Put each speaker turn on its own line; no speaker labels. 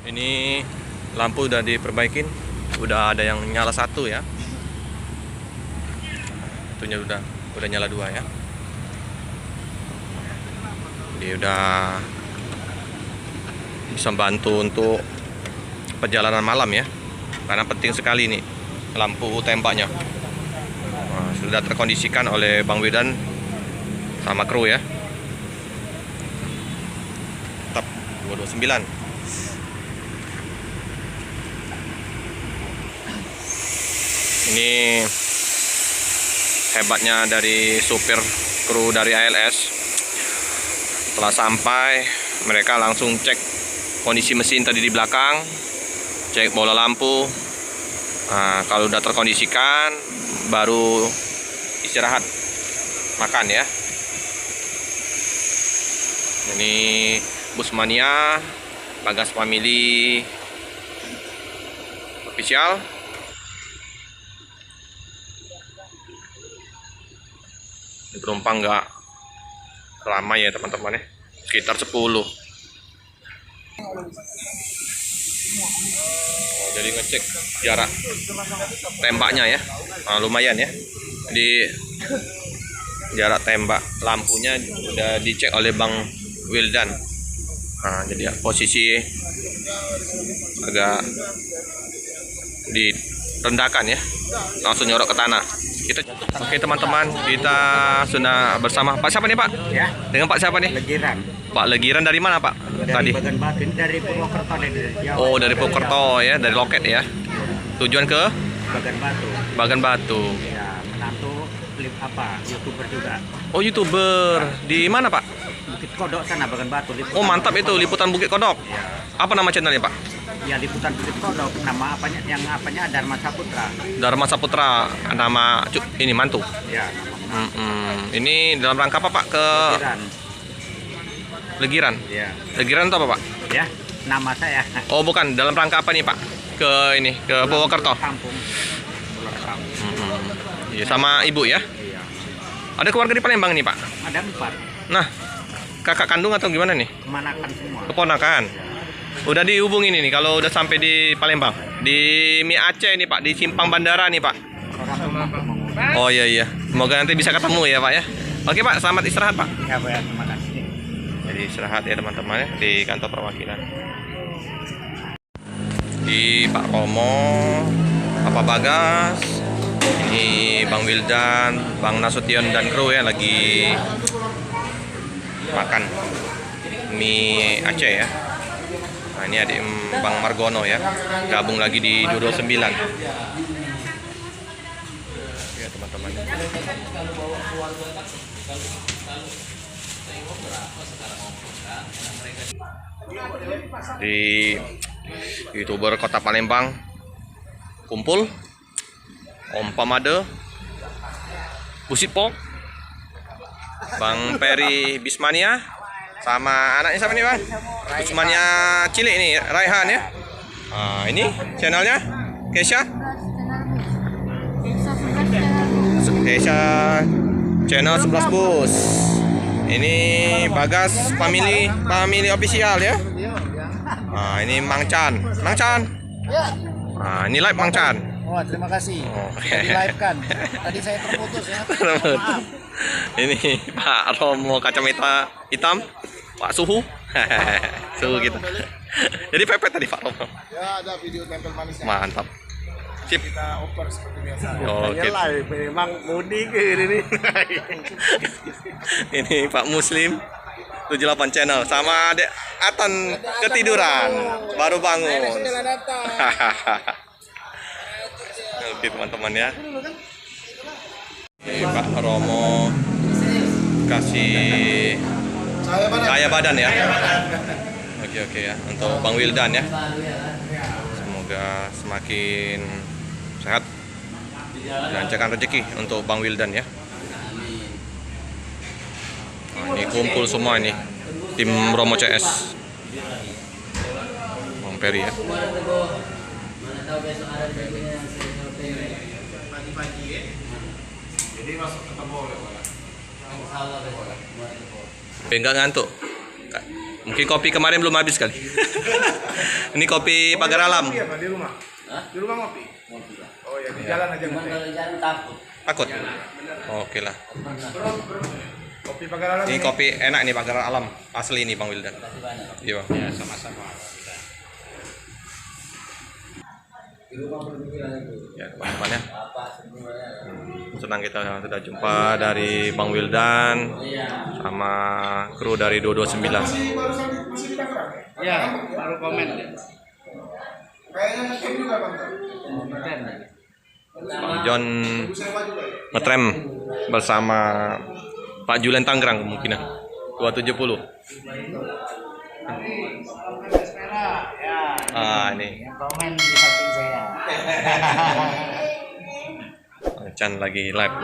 Ini lampu udah diperbaikin, udah ada yang nyala satu ya. Itunya udah nyala dua ya. Dia udah bisa bantu untuk perjalanan malam ya, karena penting sekali nih lampu tembaknya. Nah, sudah terkondisikan oleh Bang Wildan sama kru ya. Tetap 229. Ini hebatnya dari supir kru dari ALS. Setelah sampai, mereka langsung cek kondisi mesin tadi di belakang, cek bola lampu. Nah, kalau udah terkondisikan, baru istirahat makan ya. Ini Busmania, Bagas Family official. Ini penumpang nggak lama ya teman-teman ya, sekitar 10. Jadi ngecek jarak tembaknya ya. Nah, lumayan ya. Jadi jarak tembak lampunya udah dicek oleh Bang Wildan. Nah, jadi ya, posisi agak direndahkan ya, langsung nyorok ke tanah. Oke teman-teman, kita sudah bersama Pak siapa nih Pak?
Ya.
Dengan Pak siapa nih?
Legiran.
Pak Legiran dari mana Pak?
Dari
Tadi.
Bagan Batu, ini dari Purwokerto dari Jawa.
Oh, dari Purwokerto ya, dari loket ya. Tujuan ke
Bagan Batu.
Bagan Batu.
Ya, menantu klip YouTuber juga.
Oh, YouTuber. Di mana Pak?
Bukit Kodok sana Bagan Batu. Liputan
Oh, mantap
Bukit
itu
Kodok.
liputan Bukit Kodok.
Ya.
Apa nama channelnya Pak?
Ya, liputan Bukit Kodok. Nama apanya Dharma Saputra.
Dharma Saputra. Nama ini mantu.
Ya.
Ini dalam rangka apa Pak ke
Legiran.
Legiran?
Ya.
Legiran itu apa Pak?
Ya, nama saya.
Oh, bukan. Dalam rangka apa nih Pak? Ke ini, ke Purwokerto.
Kampung. Pulau Kampung.
Iya, sama ibu ya.
Iya.
Ada keluarga di Palembang nih Pak.
Ada 4.
Nah, kakak kandung atau gimana nih?
Kemanakan semua.
Keponakan. Udah dihubungin ini kalau udah sampai di Palembang. Di Mi Aceh nih Pak, di Simpang Bandara nih Pak.
Orang rumah mengurus.
Oh iya. Semoga nanti bisa ketemu ya Pak ya. Oke Pak, selamat istirahat Pak.
Ya, Pak, terima kasih.
Jadi istirahat ya teman-teman ya di kantor perwakilan. Di Pak Romo, Papa Bagas, ini Bang Wildan, Bang Nasution dan kru ya lagi makan mie Aceh ya. Nah, ini adik Bang Margono ya, gabung lagi di 229. Ya teman-teman. Di YouTuber Kota Palembang kumpul, Om Pamade, Busipok, Bang Peri Bismania, sama anaknya siapa nih Bang? Bismania cilik nih, Raihan ya. Nah, ini channelnya Kesha. Kesha channel 11 Bus. Ini Bagas Family official ya. Nah, ini Mang Chan. Nah, ini live Mang Chan.
Oh, terima kasih.
Oh.
Di live kan. Tadi saya terputus ya. Maaf.
Ini Pak Romo kacamata hitam, Pak Suhu. Suhu kita. Jadi pepet tadi Pak Romo.
Ya, ada video tempel manisnya.
Mantap. Sip.
Kita oper seperti biasa.
Oke.
live, memang mudik ini.
Ini Pak Muslim 78 channel sama Dek Atan ketiduran, baru bangun. Oke teman-teman ya. Ini Pak Romo kasih cahaya badan ya. Oke ya, untuk Bang Wildan ya. Semoga semakin sehat, dilancarkan rezeki untuk Bang Wildan ya. Nah, ini kumpul semua ini tim Romo CS. Bang Peri ya. Enggak ngantuk. Mungkin kopi kemarin belum habis kali. Ini kopi Pagar Alam.
Iya, Pak, di rumah. Di rumah ngopi. Oh ya, di jalan aja ngopi.
Kalau jalan takut.
Takut. Oke lah.
Kopi Pagar Alam.
Ini kopi enak nih Pagar Alam. Asli ini Bang Wildan.
Masih banyak.
Iya Bang.
Ya, sama-sama.
Di rumah berpikiran itu.
Ya teman-teman ya.
Apa sebenarnya?
Senang kita sudah jumpa dari Bang Wildan
Iya.
sama kru dari 229.
Masih di Tangerang ya?
Ya, baru komen deh.
Kayaknya ngetrem juga Bang.
Bang John
Ibu sewa juga ya?
ngetrem bersama Pak Julian Tangerang kemungkinan 270. Ah ini
Yang komen di samping saya.
Bang Chan lagi live.